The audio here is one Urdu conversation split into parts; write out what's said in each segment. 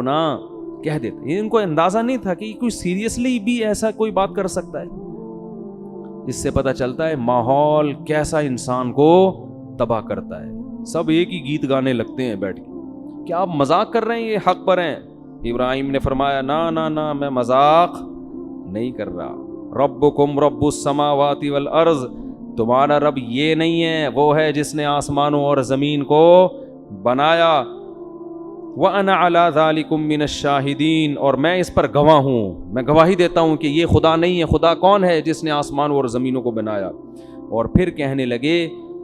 نا کہہ دیتے. ان کو اندازہ نہیں تھا کہ کوئی سیریسلی بھی ایسا کوئی بات کر سکتا ہے. اس سے پتہ چلتا ہے ماحول کیسا انسان کو تباہ کرتا ہے. سب ایک ہی گیت گانے لگتے ہیں بیٹھ کے. کیا آپ مذاق کر رہے ہیں؟ یہ حق پر ہیں. ابراہیم نے فرمایا نا میں مذاق نہیں کر رہا. ربکم رب السماوات والارض، تمہارا رب یہ نہیں ہے، وہ ہے جس نے آسمانوں اور زمین کو بنایا. وَأَنَا عَلَىٰ ذَلِكُم مِّنَ الشَّاهِدِينَ، اور میں اس پر گواہ ہوں، میں گواہی دیتا ہوں کہ یہ خدا نہیں ہے. خدا کون ہے؟ جس نے آسمانوں اور زمینوں کو بنایا. اور پھر کہنے لگے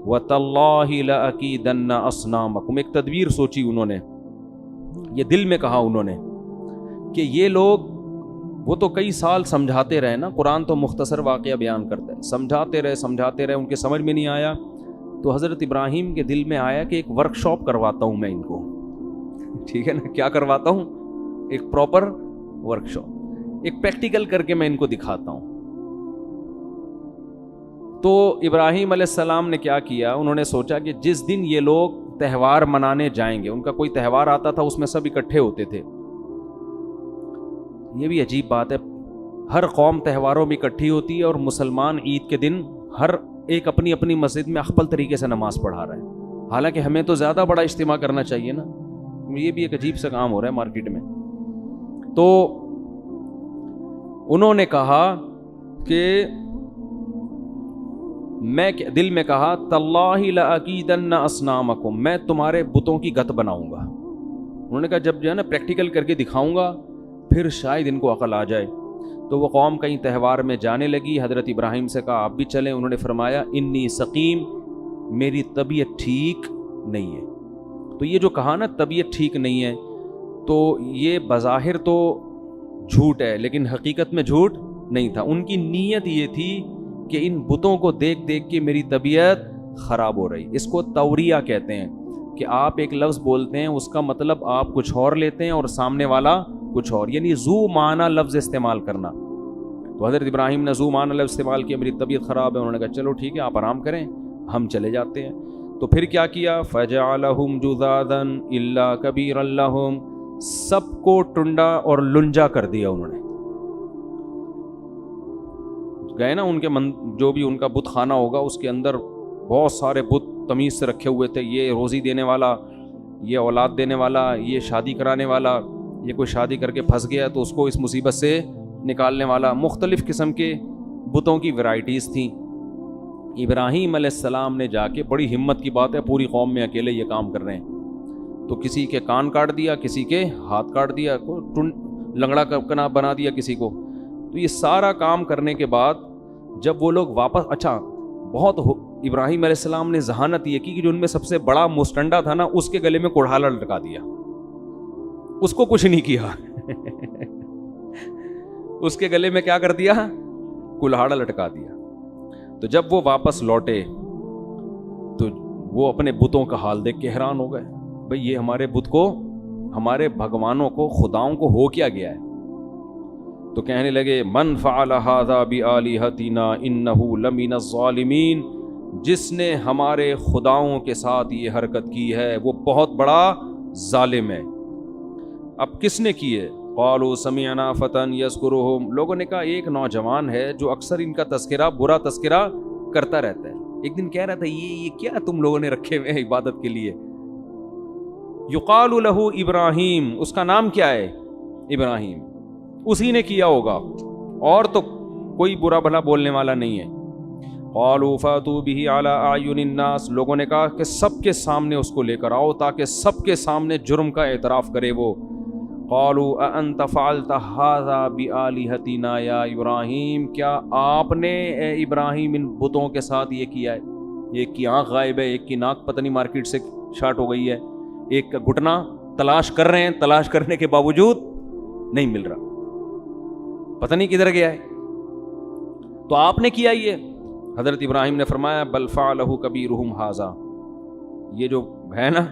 وَتَاللَّهِ لَأَكِيدَنَّ أَصْنَامَكُمْ. ایک تدبیر سوچی انہوں نے، یہ دل میں کہا انہوں نے کہ یہ لوگ، وہ تو کئی سال سمجھاتے رہے نا. قرآن تو مختصر واقعہ بیان کرتا ہے. سمجھاتے رہے، ان کے سمجھ میں نہیں آیا. تو حضرت ابراہیم کے دل میں آیا کہ ایک ورک شاپ کرواتا ہوں میں ان کو. ٹھیک ہے نا، کیا کرواتا ہوں؟ ایک پراپر ورک شاپ، ایک پریکٹیکل کر کے میں ان کو دکھاتا ہوں. تو ابراہیم علیہ السلام نے کیا کیا؟ انہوں نے سوچا کہ جس دن یہ لوگ تہوار منانے جائیں گے، ان کا کوئی تہوار آتا تھا، اس میں سب اکٹھے ہوتے تھے. یہ بھی عجیب بات ہے، ہر قوم تہواروں میں اکٹھی ہوتی ہے اور مسلمان عید کے دن ہر ایک اپنی اپنی مسجد میں اخپل طریقے سے نماز پڑھا رہا ہے. حالانکہ ہمیں تو زیادہ بڑا اجتماع کرنا چاہیے نا. یہ بھی ایک عجیب سا کام ہو رہا ہے مارکیٹ میں. تو انہوں نے کہا کہ میں دل میں کہا تاللہ لأکیدن اصنامکم، میں تمہارے بتوں کی گت بناؤں گا. انہوں نے کہا جب جو ہے نا پریکٹیکل کر کے دکھاؤں گا پھر شاید ان کو عقل آ جائے. تو وہ قوم کہیں تہوار میں جانے لگی. حضرت ابراہیم سے کہا آپ بھی چلیں. انہوں نے فرمایا انی سقیم، میری طبیعت ٹھیک نہیں ہے. تو یہ جو کہا نا طبیعت ٹھیک نہیں ہے، تو یہ بظاہر تو جھوٹ ہے لیکن حقیقت میں جھوٹ نہیں تھا. ان کی نیت یہ تھی کہ ان بتوں کو دیکھ دیکھ کے میری طبیعت خراب ہو رہی. اس کو توریہ کہتے ہیں کہ آپ ایک لفظ بولتے ہیں، اس کا مطلب آپ کچھ اور لیتے ہیں اور سامنے والا کچھ اور، یعنی ذو معنی لفظ استعمال کرنا. تو حضرت ابراہیم نے ذو معنی لفظ استعمال کیا، میری طبیعت خراب ہے. انہوں نے کہا چلو ٹھیک ہے، آپ آرام کریں، ہم چلے جاتے ہیں. تو پھر کیا کیا؟ فَجَعَلَهُمْ جُذَاذًا إِلَّا كَبِيرًا لَهُمْ، سب کو ٹنڈا اور لنجا کر دیا. انہوں نے گئے نا ان کے جو بھی ان کا بت خانہ ہوگا، اس کے اندر بہت سارے بت تمیز سے رکھے ہوئے تھے. یہ روزی دینے والا، یہ اولاد دینے والا، یہ شادی کرانے والا، یہ کوئی شادی کر کے پھنس گیا تو اس کو اس مصیبت سے نکالنے والا. مختلف قسم کے بتوں کی ورائٹیز تھیں. ابراہیم علیہ السلام نے جا کے، بڑی ہمت کی بات ہے، پوری قوم میں اکیلے یہ کام کر رہے ہیں، تو کسی کے کان کاٹ دیا، کسی کے ہاتھ کاٹ دیا، لنگڑا کنا بنا دیا کسی کو. تو یہ سارا کام کرنے کے بعد جب وہ لوگ واپس، اچھا بہت ابراہیم علیہ السلام نے ذہانت یہ کی کہ جو ان میں سب سے بڑا مستنڈا تھا نا، اس کے گلے میں کوڑھالا لٹکا دیا. اس کو کچھ نہیں کیا اس کے گلے میں کیا کر دیا؟ کلہاڑا لٹکا دیا. تو جب وہ واپس لوٹے تو وہ اپنے بتوں کا حال دیکھ کے حیران ہو گئے. بھئی یہ ہمارے بت کو، ہمارے بھگوانوں کو، خداؤں کو ہو کیا گیا ہے؟ تو کہنے لگے من فعل ھذا بآلہتنا انہ لمن الظالمین، جس نے ہمارے خداؤں کے ساتھ یہ حرکت کی ہے وہ بہت بڑا ظالم ہے. اب کس نے کی ہے؟ قالوا سمعنا فتى یذکرہم، لوگوں نے کہا ایک نوجوان ہے جو اکثر ان کا تذکرہ، برا تذکرہ کرتا رہتا ہے. ایک دن کہہ رہا تھا یہ کیا تم لوگوں نے رکھے ہوئے ہیں عبادت کے لیے؟ یقال لہ ابراہیم، اس کا نام کیا ہے؟ ابراہیم. اسی نے کیا ہوگا، اور تو کوئی برا بھلا بولنے والا نہیں ہے. قالوا فاتوا به علی اعین الناس، لوگوں نے کہا کہ سب کے سامنے اس کو لے کر آؤ تاکہ سب کے سامنے جرم کا اعتراف کرے وہ. قالوا اانت فعلت ھذا بآلہتنا یا ابراہیم، کیا آپ نے اے ابراہیم ان بتوں کے ساتھ یہ کیا ہے؟ ایک کی آنکھ غائب ہے، ایک کی ناک پتہ نہیں مارکیٹ سے شارٹ ہو گئی ہے، ایک کا گھٹنا تلاش کر رہے ہیں، تلاش کرنے کے باوجود نہیں مل رہا، پتہ نہیں کدھر گیا ہے. تو آپ نے کیا یہ؟ حضرت ابراہیم نے فرمایا بل فعلہ کبیرہم ھذا، یہ جو ہے نا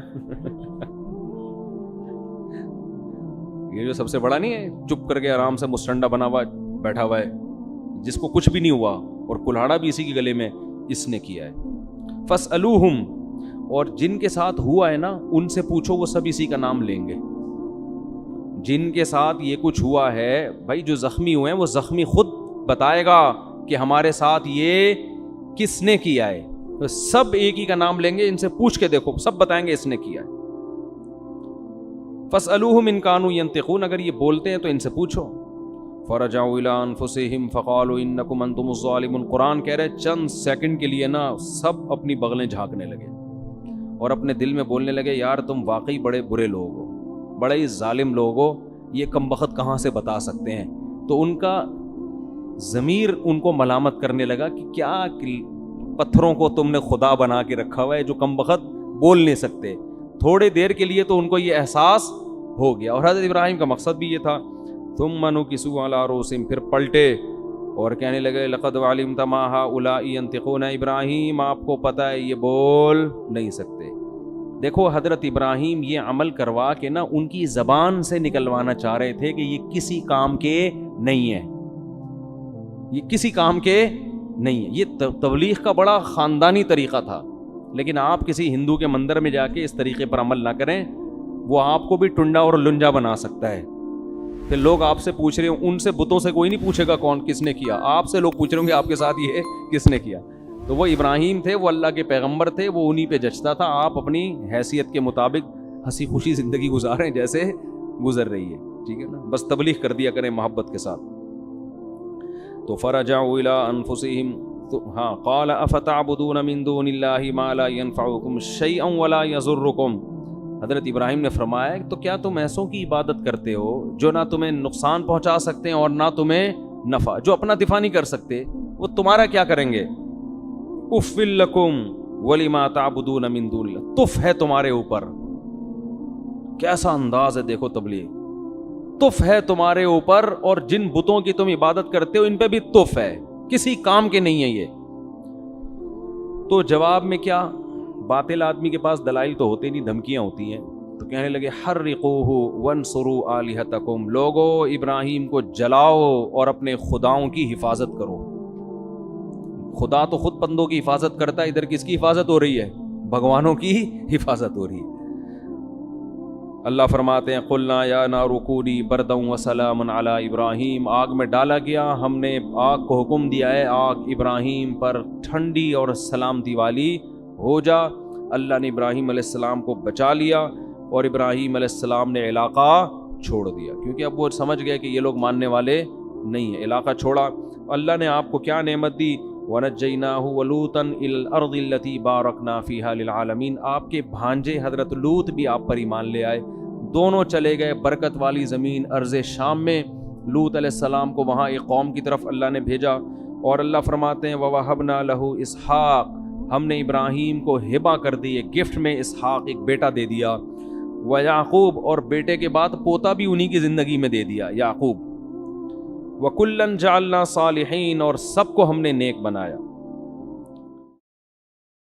یہ جو سب سے بڑا نہیں ہے، چپ کر کے آرام سے مستنڈا بنا ہوا بیٹھا ہوا ہے، جس کو کچھ بھی نہیں ہوا اور کلہاڑا بھی اسی کے گلے میں، اس نے کیا ہے. فاسألوہم، اور جن کے ساتھ ہوا ہے نا ان سے پوچھو، وہ سب اسی کا نام لیں گے. جن کے ساتھ یہ کچھ ہوا ہے بھائی، جو زخمی ہوئے ہیں وہ زخمی خود بتائے گا کہ ہمارے ساتھ یہ کس نے کیا ہے. تو سب ایک ہی کا نام لیں گے، ان سے پوچھ کے دیکھو، سب بتائیں گے اس نے کیا ہے. فاسألوہم ان کانوا ینطقون، اگر یہ بولتے ہیں تو ان سے پوچھو. فرجعوا الی انفسہم فقالوا انکم انتم الظالمون. قرآن کہہ رہے چند سیکنڈ کے لیے نا سب اپنی بغلیں جھانکنے لگے اور اپنے دل میں بولنے لگے یار تم واقعی بڑے برے لوگ ہو، بڑے ہی ظالم لوگ ہو، یہ کمبخت کہاں سے بتا سکتے ہیں. تو ان کا ضمیر ان کو ملامت کرنے لگا کہ کیا پتھروں کو تم نے خدا بنا کے رکھا ہوا ہے جو کمبخت بول نہیں سکتے. تھوڑے دیر کے لیے تو ان کو یہ احساس ہو گیا، اور حضرت ابراہیم کا مقصد بھی یہ تھا. ثم نکسوا علی رؤوسہم، پھر پلٹے اور کہنے لگے لقد علمت ما هؤلاء ينطقون. ابراہیم آپ کو پتہ ہے یہ بول نہیں سکتے. دیکھو حضرت ابراہیم یہ عمل کروا کے نا ان کی زبان سے نکلوانا چاہ رہے تھے کہ یہ کسی کام کے نہیں ہے، یہ کسی کام کے نہیں ہے. یہ تبلیغ کا بڑا خاندانی طریقہ تھا، لیکن آپ کسی ہندو کے مندر میں جا کے اس طریقے پر عمل نہ کریں، وہ آپ کو بھی ٹنڈا اور لنجا بنا سکتا ہے. پھر لوگ آپ سے پوچھ رہے ہوں، ان سے بتوں سے کوئی نہیں پوچھے گا کون کس نے کیا، آپ سے لوگ پوچھ رہے ہوں گے آپ کے ساتھ یہ کس نے کیا. تو وہ ابراہیم تھے، وہ اللہ کے پیغمبر تھے، وہ انہی پہ جچتا تھا. آپ اپنی حیثیت کے مطابق ہنسی خوشی زندگی گزاریں جیسے گزر رہی ہے، ٹھیک ہے نا، بس تبلیغ کر دیا کریں محبت کے ساتھ. تو فرجعوا الی انفسہم، ہاں قال افتعبدون من دون اللہ ما لا ينفعکم شیئا ولا یضرکم. حضرت ابراہیم نے فرمایا تو کیا تم ایسوں کی عبادت کرتے ہو جو نہ تمہیں نقصان پہنچا سکتے ہیں اور نہ تمہیں نفع، جو اپنا دفاع نہیں کر سکتے، وہ تمہارا کیا کریں گے. اف لکم ولما تعبدون من دون اللہ، تف ہے تمہارے اوپر. کیسا انداز ہے دیکھو تبلیغ، تف ہے تمہارے اوپر، اور جن بتوں کی تم عبادت کرتے ہو ان پہ بھی تف ہے، کسی کام کے نہیں ہے یہ. تو جواب میں کیا، باطل آدمی کے پاس دلائل تو ہوتے نہیں، دھمکیاں ہوتی ہیں. تو کہنے لگے حرقوہ وانصروا آلہتکم، لوگو ابراہیم کو جلاؤ اور اپنے خداؤں کی حفاظت کرو. خدا تو خود بندوں کی حفاظت کرتا ہے، ادھر کس کی حفاظت ہو رہی ہے، بھگوانوں کی حفاظت ہو رہی ہے. اللہ فرماتے ہیں قلنا یا نار کونی بردا وسلاما علی ابراہیم، آگ میں ڈالا گیا، ہم نے آگ کو حکم دیا ہے آگ ابراہیم پر ٹھنڈی اور سلامتی والی ہو جا. اللہ نے ابراہیم علیہ السلام کو بچا لیا اور ابراہیم علیہ السلام نے علاقہ چھوڑ دیا، کیونکہ اب وہ سمجھ گئے کہ یہ لوگ ماننے والے نہیں ہیں. علاقہ چھوڑا. اللہ نے آپ کو کیا نعمت دی، وَنَجَّيْنَاهُ وَلُوطًا إِلَى الْأَرْضِ الَّتِي بَارَكْنَا فِيهَا لِلْعَالَمِينَ. آپ کے بھانجے حضرت لوط بھی آپ پر ایمان لے آئے، دونوں چلے گئے برکت والی زمین ارض شام میں. لوط علیہ السلام کو وہاں ایک قوم کی طرف اللہ نے بھیجا، اور اللہ فرماتے ہیں وَوَهَبْنَا لَهُ إِسْحَاقَ، ہم نے ابراہیم کو ہبہ کر دی، گفٹ میں اسحاق ایک بیٹا دے دیا. وَيَعْقُوب، اور بیٹے کے بعد پوتا بھی انہی کی زندگی میں دے دیا یعقوب. وَكُلًّا جَعَلْنَا صَالِحِينَ، اور سب کو ہم نے نیک بنایا.